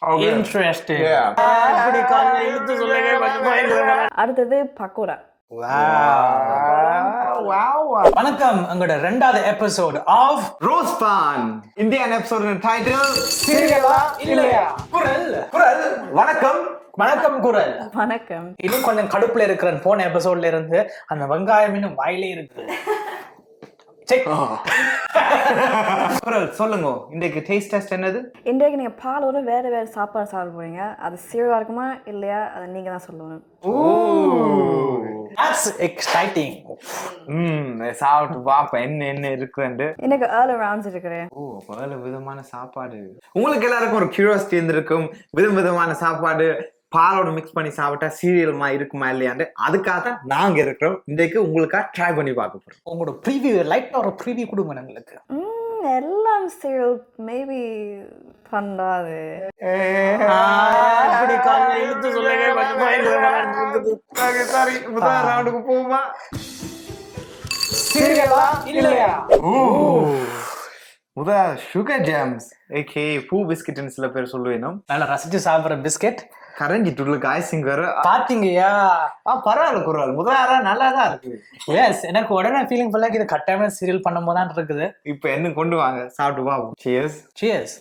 Interesting. இப்படி காலையில இழுத்து சொல்லுங்க கொஞ்சம் பயங்கரமா. அடுத்தது பக்கோடா. வணக்கம், எங்களோட 2வது episode of rose pan Indian episode title சீரியலா இல்லையா குரல் குரல். வணக்கம் வணக்கம் குரல். வணக்கம். இன்னும் கொஞ்சம் கடுப்புல இருக்கிறேன். போன எபிசோட்ல இருந்து அந்த வெங்காயம் இன்னும் வாயிலே இருக்கு. குரல் சொல்லுங்க, இன்றைக்கு டேஸ்ட் டெஸ்ட் என்னது? இன்றைக்கு நீங்க பாலோட வேற வேற சாப்பாடு சாப்பிட போறீங்க. அது சீரியலா இருக்குமா இல்லையா அதை நீங்க தான் சொல்லணும். That's exciting. சாப்பிட்டு பாப்பேன் என்ன என்ன இருக்குன்னு. எனக்கு ஏர்லி ரவுண்ட்ஸ் இருக்கிறேன். பல விதமான சாப்பாடு. உங்களுக்கு எல்லாருக்கும் ஒரு கியூரியாசிட்டி இருந்திருக்கும், விதமான சாப்பாடு பாலோட மிக்ஸ் பண்ணி சாப்பிட்டா சீரியல்மா இருக்குமா இல்லையாண்டு. அதுக்காக தான் நாங்க இருக்கிறோம். இன்றைக்கு உங்களுக்காக ட்ரை பண்ணி பார்க்க போறோம். உங்களோட ப்ரீவியூ லைட்டா ஒரு ப்ரீவியூ கொடுங்க எங்களுக்கு. எல்லாம் சீரியல் மேபி பண்ணாது. இப்படி காலையில இழுத்து சொல்லுங்க கொஞ்சம் பயங்கரமா இருக்குது. சரி, முதல் ரவுண்டுக்கு போமா. சீரியலா இல்லையா? முதல் சுகர் ஜாம்ஸ் ஏகே பூ பிஸ்கெட்னு சில பேர் சொல்லுவேனும். நல்லா ரசிச்சு சாப்பிடுற பிஸ்கெட் கரைஞ்சிட்டு காய்ச்சிங் வேற பாத்தீங்கயா. பரவாயில்ல குரல், முதல் நல்லா தான் இருக்கு. எஸ், எனக்கு உடனே ஃபீலிங் ஃபுல்லா இது கட்டாயமா சீரியல் பண்ணும் போதான் இருக்குது. இப்ப என்ன கொண்டு வாங்க சாப்பிட்டு பாப்போம். சியர்ஸ். சியர்ஸ்.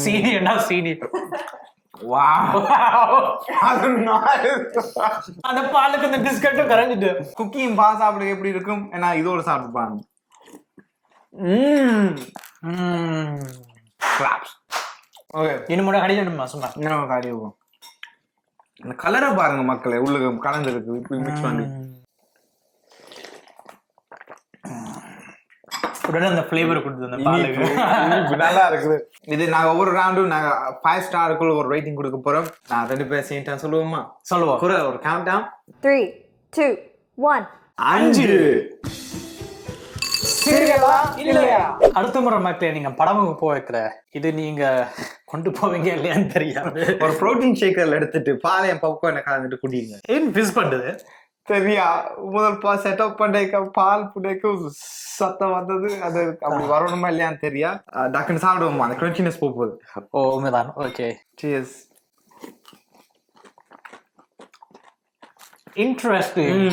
சீனியர்னா சீனியர். அந்த பாலுக்கு அந்த பிஸ்கட்டும் கரைஞ்சிட்டு குக்கிங் பா சாப்பிட எப்படி இருக்கும்? ஏன்னா இதோட சாப்பிட்டுப்பாங்க. இனிமேல் கடிச்சிடுமா சும்மா இன்னும் காடியோம். அந்த கலரை பாருங்க மக்களே, உள்ள கலந்துருக்கு. இப்படி மிக்ஸ் பண்ணி உடனே அந்த ஃப்ளேவர் கொடுத்து அந்த பாலுக்கு நல்லா இருக்குது. இது நாங்க ஒவ்வொரு ரவுண்டும் நாங்க 5 ஸ்டாருக்குள்ள ஒரு ரேட்டிங் கொடுக்க போறோம். நான் 2 பேர் சேர்ந்து சொல்லுவோமா? சொல்லுவோம். குரல் ஒரு கவுண்ட் டவுன். 3 2 1 5. சீரியலா இல்லையா? அடுத்த முறை மக்களே நீங்க படமுக்கு போய்க்கிற இது நீங்க கொண்டு போவீங்க இல்லையான்னு தெரியாது. ஒரு புரோட்டீன் ஷேக்கர்ல எடுத்துட்டு பாலையும் பாப்கார்ன் கலந்துட்டு குடிங்க. ஏன் மிஸ் பண்றது சரியா? முதல் செட்டப் பண்ண பால் புடைக்கு சத்தம் வந்தது. அது அப்படி வரணுமா இல்லையான்னு தெரியா. டக்குன்னு சாப்பிடுவோமா, அந்த கிரன்ச்சினஸ் போகுது. ஓ உண்மைதான். Okay, cheers. இன்ட்ரெஸ்டிங்.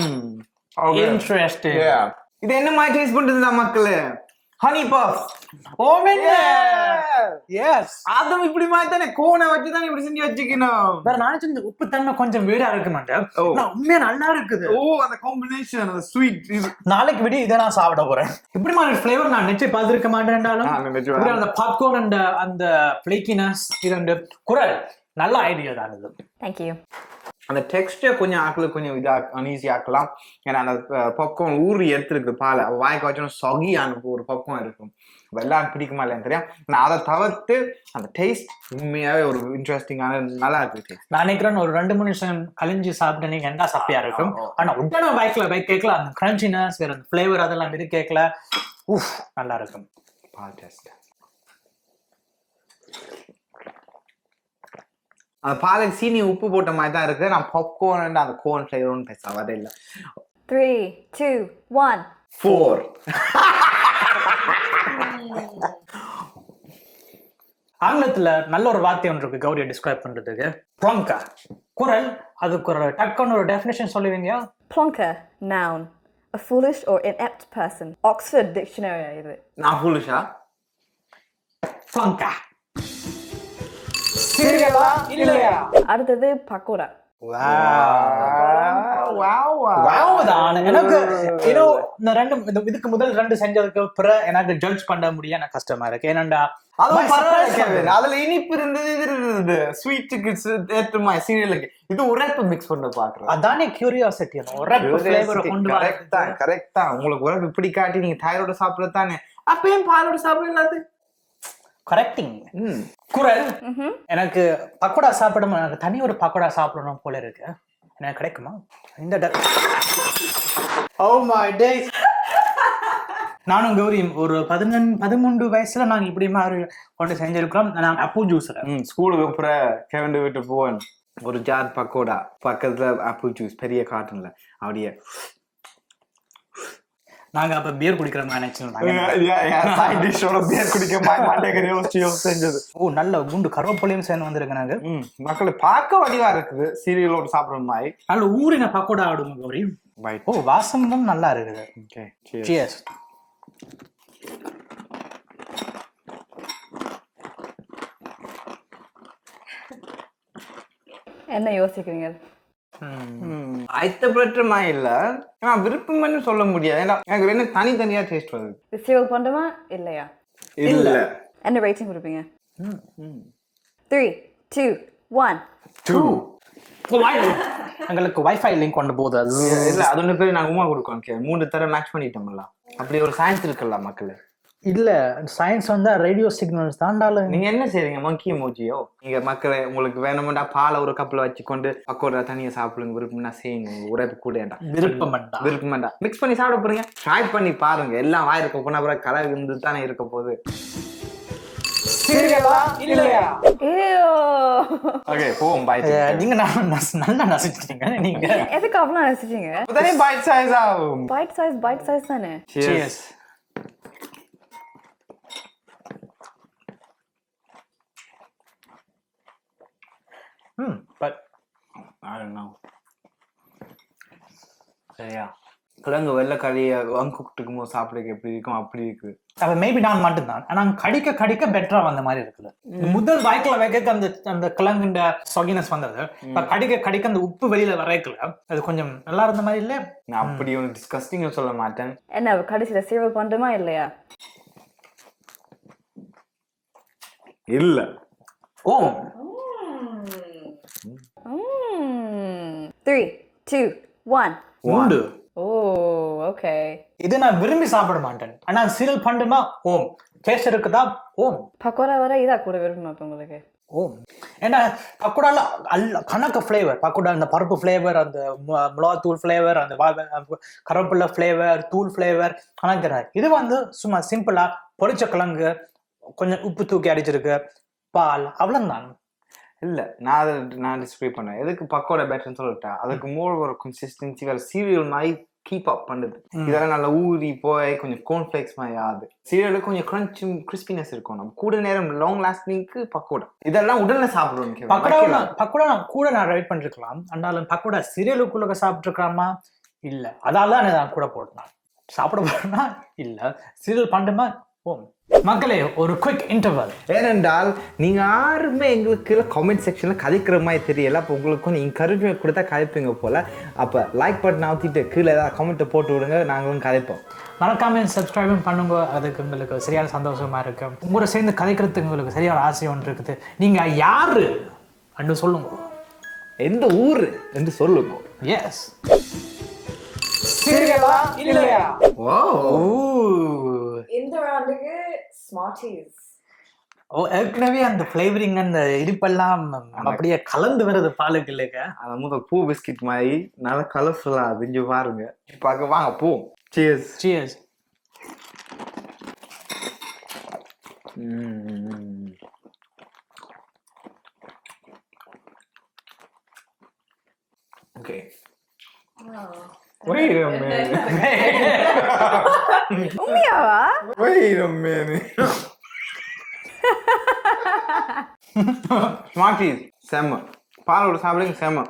இன்ட்ரெஸ்டிங். இது என்ன மாதிரி டேஸ்ட் பண்றதுடா மக்களே? Honey puff. Oh man. Yes, அதுவும் இப்படி மாதிரி தானே கோனை வச்சு தானே இப்படி செஞ்சு வச்சுக்கணும். வேற நானே சொன்ன உப்பு தன்மை கொஞ்சம் வீடா இருக்கு மாட்டேன். உண்மையா நல்லா இருக்குது. அந்த காம்பினேஷன், அந்த ஸ்வீட். நாளைக்கு விட இதை நான் சாப்பிட போறேன். இப்படி மாதிரி ஃபிளேவர் நான் நிச்சயம் பார்த்திருக்க மாட்டேன்டாலும் அந்த பாப்கார்ன் அண்ட் அந்த ஃபிளேக்கினஸ் இது குரல் நல்ல ஐடியா தான் இது. Thank you. அந்த டெக்ஸ்டர் கொஞ்சம் ஆக்களுக்கு கொஞ்சம் அன்ஈஸி ஆக்கலாம். ஏன்னா அந்த பக்கம் ஊறி எடுத்துருக்கு பாலை வாய்க்கு வச்சோன்னா சொகியான ஒரு பக்கம் இருக்கும். எல்லாரும் பிடிக்குமா இல்லைன்னு தெரியும். நான் அதை தவிர்த்து அந்த டேஸ்ட் உண்மையாவே ஒரு இன்ட்ரெஸ்டிங்கான நல்லா இருக்கு. நான் நினைக்கிறேன் ஒரு 2 நிமிஷம் கழிஞ்சு சாப்பிட்டு நீங்க என்ன சப்பையா இருக்கும். ஆனா உடனே பைக் கேட்கல அந்த கிரன்ச்சினஸ் வேற அந்த ஃபிளேவர் அதெல்லாம் இது கேட்கல. நல்லா இருக்கும். பால் டெஸ்ட். அந்த பாலுக்கு சீனி உப்பு போட்ட மாதிரி தான் இருக்கு. நான் பாப்கார்ன் அந்த கோன் ஃபிளேவர்னு பேச வரதே இல்லை. 3 2 1 4. ஆங்கிலத்துல நல்ல ஒரு வார்த்தை ஒன்று இருக்கு கௌரியை டிஸ்கிரைப் பண்றதுக்கு. ப்ளங்கா. குரல் அதுக்கு ஒரு டக்குன்னு ஒரு டெஃபினிஷன் சொல்லுவீங்க? Plonker, noun, a foolish or inept person. Oxford Dictionary இது. நான் ஃபுல்லிஷா? ப்ளங்கா. சீரியலா இல்லையா? அடுத்தது பக்கோடா. எனக்கு இதுக்கு முதல் 2 செஞ்சதுக்கு அப்புறம் எனக்கு ஜட்ஜ் பண்ண முடிய எனக்கு கஷ்டமா இருக்கு. ஏன்னா அதுல இனிப்பு இருந்தது, இது இருந்தது, ஸ்வீட்டுக்கு ஏற்ற மாதிரி சீரியலுக்கு இது உரைப்பு மிக்ஸ் பண்ண பாக்குறேன். அதானே கியூரியாசிட்டி. கரெக்டா உங்களுக்கு உரைப்பு இப்படி காட்டி நீங்க தாயோட சாப்பிடறது தானே, அப்பயும் பாலோட சாப்பிடலாது. கரெக்டிங். குரல் எனக்கு பக்கோடா சாப்பிடும், எனக்கு தனி ஒரு பக்கோடா சாப்பிடணும் போல இருக்கு. எனக்கு கிடைக்குமா இந்த? Oh my days. நானும் கௌரியும் ஒரு 13 வயசுல நாங்க இப்படி மாதிரி கொண்டு செஞ்சிருக்கிறோம். நாங்க அப்போ ஜூஸ் ஸ்கூலுக்கு அப்புறம் கிளம்பி விட்டு போவேன். ஒரு ஜார் பக்கோடா பக்கத்துல ஆப்பிள் ஜூஸ் பெரிய காட்டன்ல அப்படியே நாங்க அப்ப பியர் குடிக்கிற மேனேஜர் சைட் டிஷ்ஷோட பியர் குடிக்க மாட்டேங்கிறேன் யோசிச்சு செஞ்சது. ஓ நல்ல குண்டு கருவேப்பிலையும் சேர்ந்து வந்திருக்கு நாங்க. மக்களை பார்க்க வடிவா இருக்குது சீரியலோட சாப்பிடுற மாதிரி. நல்ல ஊரின பக்கோடா ஆடுங்க கௌரி. ஓ வாசமும் நல்லா இருக்குது. Okay cheers. என்ன யோசிக்கிறீங்க? ஐத்தப்பட்டமா இல்ல, நான் விருப்பம்னு சொல்ல முடியாது. ஏன்னா எனக்கு ரெண்டு தனித்தனியா டேஸ்ட் வருது. சீரியல் பண்ணுமா இல்லையா? இல்ல. என்ன ரேட்டிங் கொடுப்பீங்க? 3 2 1 2. எங்களுக்கு வைஃபை லிங்க் கொண்டு போகுது. இல்ல அது ஒன்று பேர் நாங்கள் உமா கொடுக்கோம். 3 தடவை மேட்ச் பண்ணிட்டோம்ல. அப்படி ஒரு சயின்ஸ் இருக்குல்ல மக்கள். இல்ல சயின்ஸ் வந்து ரேடியோ சிக்னல்ஸ் தாண்டாலும். நீங்க என்ன செய்றீங்க மங்கி மோஜியோ? நீங்க மக்களை உங்களுக்கு வேணும்னா பாலை ஒரு கப்பில் வச்சுக்கொண்டு பக்கோடா தனியாக சாப்பிடுங்க. விருப்பம்னா செய்யுங்க. உரைப்பு கூட விருப்பம்டா மிக்ஸ் பண்ணி சாப்பிட போறீங்க. ட்ரை பண்ணி பாருங்க. எல்லாம் வாயிருக்க போனா அப்புறம் கலர் இருந்து தானே இருக்க போகுது. ஓகே போவோம். பாய். நீங்க நல்லா நசிச்சிட்டீங்க. நீங்க எதுக்கு அவ்வளோ நசிச்சீங்க? உடனே பைட் சைஸ் ஆகும். பைட் சைஸ் தானே. Cheers. But I don't know. சரியா கிழங்கு வெள்ளைக்கறியை அங்குக்குட்டுக்கும் போது சாப்பிடுறதுக்கு எப்படி இருக்கும் அப்படி இருக்கு. அப்ப மேபி நான் மட்டும்தான். ஆனா கடிக்க கடிக்க பெட்டரா வந்த மாதிரி இருக்குது. முதல் வாய்க்குல வைக்க அந்த கிழங்குண்ட சொகினஸ் வந்தது. கடிக்க கடிக்க அந்த உப்பு வெளியில வரைக்கல. அது கொஞ்சம் நல்லா இருந்த மாதிரி இல்ல. நான் அப்படி ஒன்று டிஸ்கஸ்டிங்கா சொல்ல மாட்டேன். என்ன கடைசியில சீரியல் பண்ணுமா இல்லையா? இல்ல. ஓ 3 2 1 உண்டு. ஓ ஓகே. இது நான் விரும்பி சாப்பிட மாட்டேன். ஆனா சீரியல் பண்ணுமா ஓம் டேஸ்ட் இருக்குதா ஓம். பக்கோடா வர இதா கூட விரும்பணும் உங்களுக்கு. ஓம் ஏன்னா பக்கோடால கணக்கு ஃப்ளேவர். பக்கோடா அந்த பருப்பு ஃப்ளேவர், அந்த மிளகாத்தூள் ஃப்ளேவர், அந்த கருவேப்பிலை ஃப்ளேவர், தூள் ஃப்ளேவர் கணக்கு. இது வந்து சும்மா சிம்பிளா பொரிச்ச கிழங்கு, கொஞ்சம் உப்பு தூக்கி அடிச்சிருக்கு, பால், அவ்வளவுதான். இல்ல நான் டிஸ்கிரைப் பண்ணேன். எதுக்கு பக்கோடா பேட்டர்னு சொல்லிட்டேன். அதுக்கு மோர் ஒரு கன்சிஸ்டன்சி வேற சீரியல் மாதிரி கீப் அப் பண்ணுது. இதெல்லாம் நல்லா ஊறி போய் கொஞ்சம் கார்ன்ஃபிளேக்ஸ் மாதிரி ஆகுது. சீரியலுக்கு கொஞ்சம் கிரன்ச்சும் கிறிஸ்பினஸ் இருக்கும். நம்ம கூட நேரம் லாங் லாஸ்டிங்க்கு பக்கோடா இதெல்லாம் உடனே சாப்பிடுவோம். பக்கோடா கூட நான் ரைட் பண்ணிருக்கலாம். ஆனாலும் பக்கோடா சீரியலுக்குள்ள சாப்பிட்டுருக்கலாமா இல்ல. அதால நான் கூட போட்டேன். சாப்பிட போறேன்னா இல்ல. சீரியல் பண்ணுமா ஓம். மக்களே ஒரு குவிக் இன்டர்வல். ஏனென்றால் நீங்க யாருமே எங்களுக்கு கமெண்ட் செக்ஷன்ல கதைக்கிற மாதிரி தெரியல. அப்போ உங்களுக்கு கொஞ்சம் என்கரேஜ்மெண்ட் கொடுத்தா கதைப்பீங்க போல. அப்ப லைக் பட்டன் அழுத்திட்டு கீழே ஏதாவது கமெண்ட்டை போட்டு விடுங்க. நாங்களும் கதைப்போம். மறக்காம சப்ஸ்கிரைபும் பண்ணுங்க. அதுக்கு உங்களுக்கு சரியான சந்தோஷமா இருக்கு. உங்களோட சேர்ந்து கதைக்கிறதுக்கு உங்களுக்கு சரியான ஆசை ஒன்று இருக்குது. நீங்க யாரு என்று சொல்லுங்க. எந்த ஊர் என்று சொல்லுங்க. எஸ் சீரியலா இல்லையா? ஓ இந்த ரவுண்டுக்கு ஸ்மார்ட்டிஸ். ஓ ஏற்கனவே அந்த ஃப்ளேவரிங் அந்த இனிப்பெல்லாம் அப்படியே கலந்து வருது பாலுக்கு இல்லைங்க. அந்த முதல் பூ பிஸ்கட் மாதிரி நல்லா கலர்ஃபுல்லா இங்க பாருங்க. பார்க்க வாங்க பூ. Cheers. Cheers. Okay. Wait a minute. உண்மையாவா? Wait a minute. ஸ்மார்ட்டிஸ் செம்ம. பாலோட சாப்பிடுங்க செம்ம.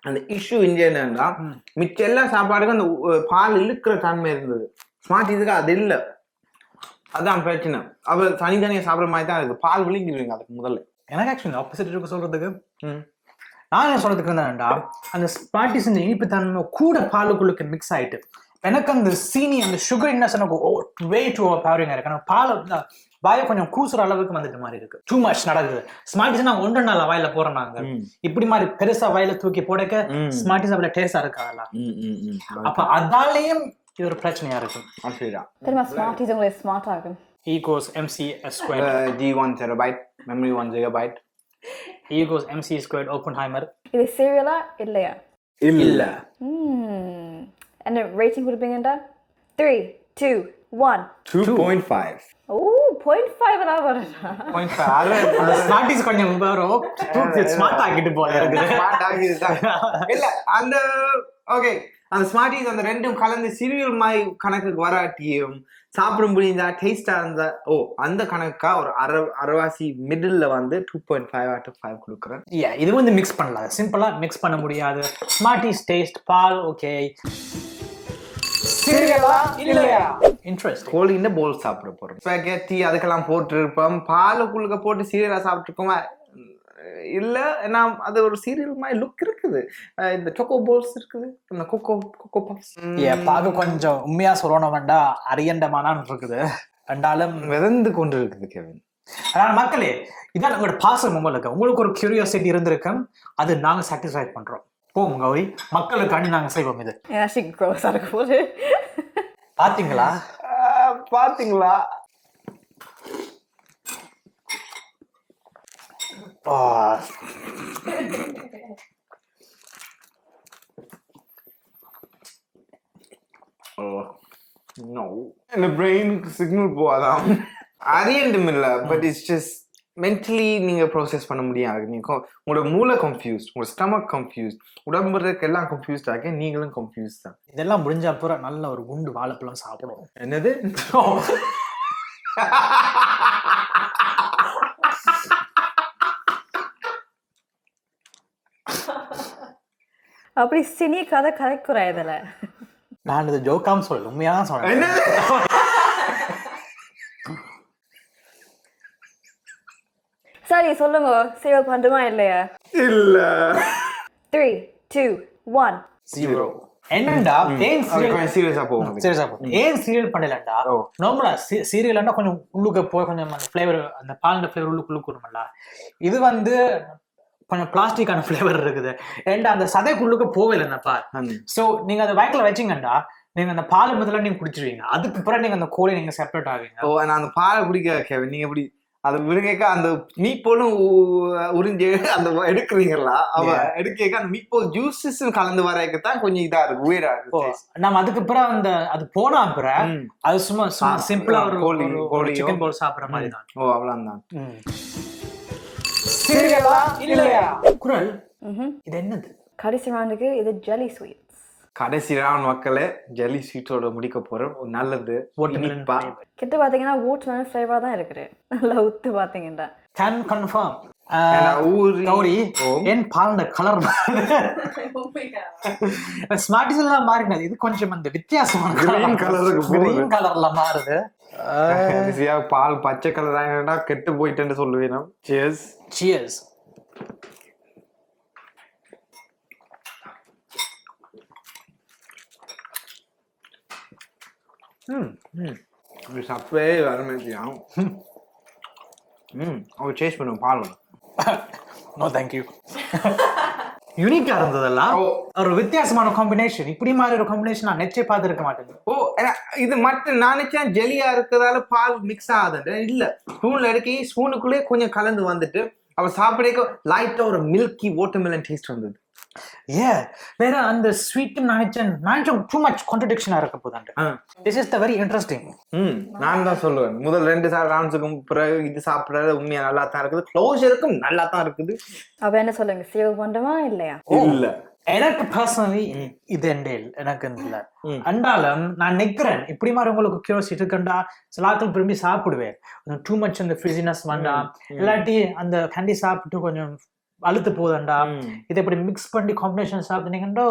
அந்த இஷ்யூ இங்க என்னன்னா மிச்ச எல்லா சாப்பாடுக்கும் அந்த பால் இழுக்கிற தன்மை இருந்தது. ஸ்மார்ட்டிஸுக்கு அது இல்லை. அதான் பிரச்சனை. அவ தனித்தனியா சாப்பிட்ற மாதிரி தான் இருக்கு. பால் விழுங்கிடுவீங்க அதுக்கு முதல்ல. எனக்கு ஆக்சுவலி ஆப்போசிட் இருக்கு சொல்றதுக்கு. நான் என்ன சொல்றதுக்கு இருந்தா அந்த ஸ்மார்ட்டிஸ் இந்த இனிப்பு தன்மை கூட பாலுக்குள்ளுக்கு மிக்ஸ் ஆயிட்டு எனக்கு அந்த சீனி அந்த சுகர் இன்னஸ் எனக்கு வே டூ பவரிங்கா இருக்கு. எனக்கு பால் வாயை கொஞ்சம் கூசுற அளவுக்கு வந்துட்டு மாதிரி இருக்கு. டூ மச் நடக்குது. ஸ்மார்ட்டிஸ் நான் 1 நாள் வாயில போறேன். நாங்க இப்படி மாதிரி பெருசா வாயில தூக்கி போடக்க ஸ்மார்ட்டிஸ் அவ்வளவு டேஸ்டா இருக்காதா? அப்ப அதாலேயும் இது ஒரு பிரச்சனையா இருக்கும். தெரியுமா ஸ்மார்ட்டிஸ் உங்களுக்கு ஸ்மார்ட்டா இருக்கும். equals mc squared. G1 terabyte memory 1 gigabyte equals mc squared Oppenheimer. இது சீரியலா இல்லையா? இல்ல. என்ன ரேட்டிங் கொடுப்பீங்கடா? 3 2 1 2.5. ஓ 0.5 வரா வரா. 0.5. அந்த ஸ்மார்ட்டிஸ் கொஞ்சம் வரும். ஸ்மார்ட் ஆக்கிட்டு போல இருக்குது. ஸ்மார்ட் ஆகிடுதா? இல்ல அந்த ஓகே அந்த ஸ்மார்டீஸ் அந்த ரெண்டும் கலந்து சீரியல் மாதிரி கணக்குக்கு வராட்டியும் சாப்பிட முடியுதா டேஸ்டா இருந்தா அந்த கணக்கா ஒரு அரைவாசி மிடில் வந்து 2.5 out of 5 கொடுக்குறேன். இது வந்து மிக்ஸ் பண்ணலாம், சிம்பிளா மிக்ஸ் பண்ண முடியாது. ஸ்மார்டீஸ் டேஸ்ட் பால் ஓகே, சீரியலா இல்லையா இன்ட்ரெஸ்ட். கோழின்னு போல் சாப்பிட போறோம், ஸ்பெகெட்டி அதுக்கெல்லாம் போட்டுருப்போம், பாலுக்குள்ள போட்டு சீரியலா சாப்பிட்டுருக்கோமா இல்ல. நான் அது ஒரு சீரியல் மாதிரி லுக் இருக்குது. இந்த சொக்கோ போல்ஸ் இருக்குது, இந்த கொக்கோ பப்ஸ் பார்க்க கொஞ்சம் உண்மையா சொல்லணும் வேண்டாம் அரியண்டமானான் இருக்குது, ரெண்டாலும் விதந்து கொண்டு இருக்குது கெவின். அதனால மக்களே இதான் உங்களோட பாசம், உங்களுக்கு ஒரு கியூரியாசிட்டி இருந்திருக்கும், அது நாங்க சாட்டிஸ்ஃபை பண்றோம். போங்க கௌரி, மக்களுக்காண்டி நாங்க செய்வோம். இது பாத்தீங்களா பாத்தீங்களா? No. இந்த பிரெயினுக்கு சிக்னல் போகாதான் அரியண்டும் இல்லை, பட் இட்ஸ் ஜஸ்ட் மென்டலி நீங்க ப்ரோசஸ் பண்ண முடியாது. நீங்க உங்களோட மூளை கன்ஃபியூஸ்ட், உங்களோட ஸ்டமக் கன்ஃபியூஸ்ட், உடம்புக்கு எல்லாம் கன்ஃபியூஸ்ட் ஆகி நீங்களும் கன்ஃபியூஸ் தான். இதெல்லாம் முடிஞ்ச அப்புறம் நல்ல ஒரு குண்டு வாழைப்பழம் சாப்பிடுவோம். என்னது? அப்படி சினி கதை கதைக்குறா இதுல. நான் இது ஜோக்காம சொல்ல, உண்மையா தான் சொல்றேன். சரி சொல்லுங்க, சீரியல் பண்றோமா இல்லையா? இல்ல. 3 2 1 0. என்னடா ஏன் சீரியஸா போவோம், சீரியஸா போவோம். ஏன் சீரியல் பண்ணலடா? நார்மலா சீரியல்னா கொஞ்சம் உள்ளுக்கு போய் கொஞ்சம் அந்த ஃப்ளேவர், அந்த பால்ல ஃப்ளேவர் உள்ளுக்கு வரும்ல. இது வந்து கொஞ்சம் பிளாஸ்டிக்கான ஃப்ளேவர் இருக்குது, ஏன்டா அந்த சதைக்குள்ளுக்கு போவே இல்லை அந்த பால். சோ நீங்க அதை வயிற்றுல வச்சிங்கண்டா, நீங்க அந்த பாலை முதல்ல நீங்க குடிச்சிருவீங்க, அதுக்கு பிறகு நீங்க அந்த கோழி நீங்க செப்பரேட் ஆவீங்க. நான் அந்த பாலை குடிக்க நீங்க எப்படி அதை விடுங்க, அந்த மீட்போலும் உறிஞ்சு அந்த எடுக்கிறீங்களா? அவ எடுக்க அந்த மீட்போ ஜூஸஸ் கலந்து வரதான் கொஞ்சம் இதா இருக்கு, உயிரா இருக்கு. நம்ம அதுக்கு பிறகு அந்த அது போனா பிறகு அது சும்மா சிம்பிளா ஒரு கோழி சிக்கன் போல் சாப்பிடுற மாதிரி தான். அவ்வளவுதான். சீரியலா இல்லையா? குரல் இது என்னது? கடைசி ரவுண்டுக்கு இது ஜெல்லி ஸ்வீட்ஸ். கடைசி ரவுண்ட் மக்களே ஜெல்லி ஸ்வீட்டோட முடிக்க போறோம். நல்லது கிட்ட பாத்தீங்கன்னா வாட்டர்மெலன் ஃப்ளேவர் தான் இருக்குது, நல்லா உத்து பாத்தீங்கன்னா. கேன் கன்ஃபார்ம் கௌரி என் பால் கலர் ஸ்மார்டிஸ் எல்லாம் மாறினது, இது கொஞ்சம் அந்த வித்தியாசமான கிரீன் கலர்ல மாறுது. பால் பச்சை கலர் ஆகினா கெட்டு போயிட்டேன்னு சொல்லுவேன். சியர்ஸ். சியர்ஸ். சப்பே வரமேத்தியான். அவர் சேஸ் பண்ணுவோம் பால். No thank you. யூனிக்கா இருந்ததெல்லாம் ஒரு வித்தியாசமான காம்பினேஷன். இப்படி மாதிரி ஒரு காம்பினேஷன் நான் நெச்சே பார்த்து இருக்க மாட்டேன். இது மட்டும் நான் நினைச்சேன் ஜெலியா இருக்கிறதால பால் மிக்ஸ் ஆகுது. இல்ல, ஸ்பூன்ல எடுக்க ஸ்பூனுக்குள்ளே கொஞ்சம் கலந்து வந்துட்டு அவ சாப்பிட லைட்டா ஒரு மில்கி வாட்டர்மெலன் டேஸ்ட் வந்தது. வேற அந்த ஸ்வீட் நினைச்சேன் டூ மச் கான்ட்ரடிக்ஷனா இருக்க போதாண்டு. This is the very interesting. நான் தான் சொல்லுவேன், முதல் 2 ரவுண்ட்ஸுக்கும் பிறகு இது சாப்பிடுறது உண்மையா நல்லா தான் இருக்குது, க்ளோஸருக்கும் நல்லா தான் இருக்குது. அப்ப என்ன சொல்லுங்க, சீரியல் பண்றோமா இல்லையா? இல்ல, எனக்கு பர்சனலி இது எனக்கு இல்ல. அண்டாலும் நான் நிக்கிறேன் இப்படி மாதிரி உங்களுக்கு கியூரியாசிட்டி இருக்குண்டா சில ஆட்கள் விரும்பி சாப்பிடுவேன். டூ மச் அந்த ஃப்ரிசினஸ் வேண்டாம், இல்லாட்டி அந்த கேண்டி சாப்பிட்டு கொஞ்சம் அழுத்து போதண்டா, இதை இப்படி மிக்ஸ் பண்ணி காம்பினேஷன் சாப்பிட்டீங்கன்னா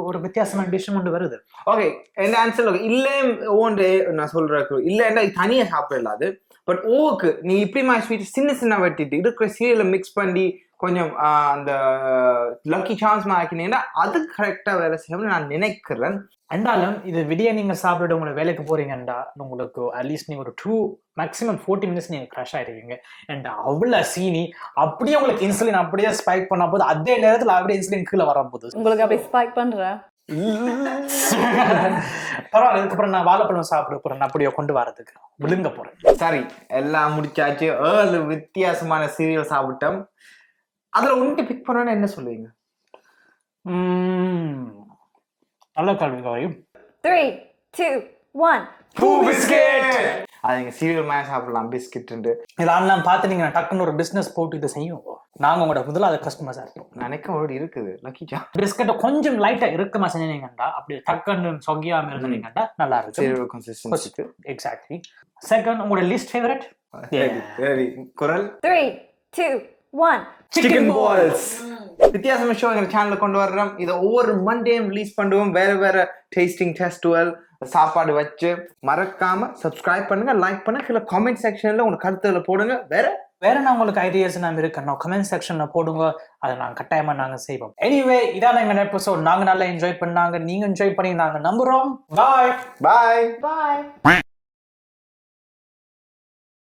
ஒரு வித்தியாசமான டிஷ் ஒன்று வருது. ஓகே, என் ஆன்சர் இல்ல ஓன்று நான் சொல்றேன். இல்ல தனியா சாப்பிடலாது, பட் ஓக்கு நீ இப்படி மாதிரி ஸ்வீட் சின்ன வெட்டிட்டு இருக்கிற சீரியல மிக்ஸ் பண்ணி கொஞ்சம் அந்த லக்கி சான்ஸ் ஆக்கினீங்கன்னா அது கரெக்டா வேலை செய்யணும்னு நான் நினைக்கிறேன். அண்டாலும் இது விடிய நீங்க சாப்பிட்டு உங்களை வேலைக்கு போறீங்கண்டா உங்களுக்கு அட்லீஸ்ட் நீங்க ஒரு 2 மேக்ஸிமம் 40 மினிட்ஸ் நீங்க கிராஷ் ஆயிருக்கீங்க. அண்ட் அவ்வளவு சீனி அப்படியே உங்களுக்கு இன்சுலின் அப்படியே ஸ்பைக் பண்ண போது அதே நேரத்துல அப்படியே இன்சுலின் கீழே வர போகுது. உங்களுக்கு அப்படி ஸ்பைக் பண்றேன் பரவாயில்ல. இதுக்கப்புறம் நான் வாழைப்பழம் சாப்பிட போறேன், அப்படியே கொண்டு வரதுக்கு விழுங்க போறேன். சரி, எல்லாம் முடிச்சாச்சு. 7 வித்தியாசமான சீரியல் சாப்பிட்டோம். அதுல ஒன்று பிக் பண்ணா என்ன சொல்லுவீங்க? நல்ல கேள்வி கௌரி. 3 2 1 பூ பிஸ்கெட். அது நீங்க சீரியல் மேல சாப்பிடலாம் பிஸ்கெட். இதெல்லாம் பார்த்து நீங்க டக்குன்னு ஒரு பிசினஸ் போட்டு இதை செய்யும். நாங்க உங்களோட முதலாவது கஸ்டமர்ஸா இருப்போம். நினைக்க already இருக்குது லக்கிச்சா. பிஸ்கட்டை கொஞ்சம் லைட்டா இறுக்கமா செஞ்சீங்கன்னா அப்படி டக்குன்னு சொகியாம இருந்தீங்கன்னா நல்லா இருக்கும். Zero consistency. எக்ஸாக்ட்லி. செகண்ட் உங்களோட லீஸ்ட் ஃபேவரட் சரி குரல் 3, 2, 1. Chicken balls. வித்தியாசமா ஷோ எங்க சேனல்ல கொண்டு வர்றோம். இதை ஒவ்வொரு மண்டேயும் ரிலீஸ் பண்ணுவோம். வேற வேற டேஸ்டிங் டெஸ்டுவல் சாப்பாடு வச்சு மறக்காம சப்ஸ்கிரைப் பண்ணுங்க, லைக் பண்ணுங்க, கீழே கமெண்ட் செக்ஷன்ல உங்க கருத்துக்களை போடுங்க. வேற நான் உங்களுக்கு ஐடியாஸ் நம்ம இருக்கணும் கமெண்ட் செக்ஷன்ல போடுங்க, அதை நாங்க கட்டாயமா நாங்க செய்வோம். எனிவே இதான எங்க எபிசோட். நாங்க நல்லா என்ஜாய் பண்ணாங்க, நீங்க என்ஜாய் பண்ணி நாங்க நம்புறோம். பாய் பாய் Bye.